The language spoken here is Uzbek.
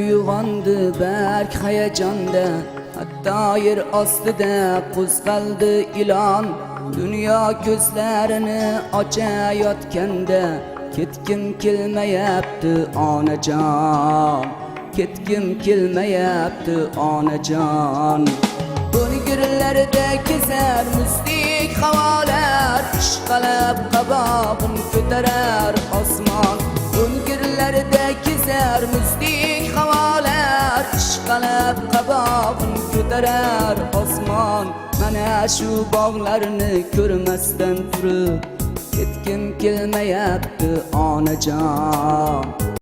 uyg'ondi berk hayajonda, hatto yer ostida qo'zg'aldi ilon. Dunyo ko'zlarini ochayotganda, ketgim kelmayapti onajon, ketgim kelmayapti onajon. O'ngirlarda kezar muzdek havolar, ishqalab qabog'in ko'tarar osmon. O'ngirlarda kezar muzdek havolar, ishqalab qabog'in ko'tarar osmon. Mana shu bog'larni ko'rmasdan turib, ketgim kelmayapti onajon.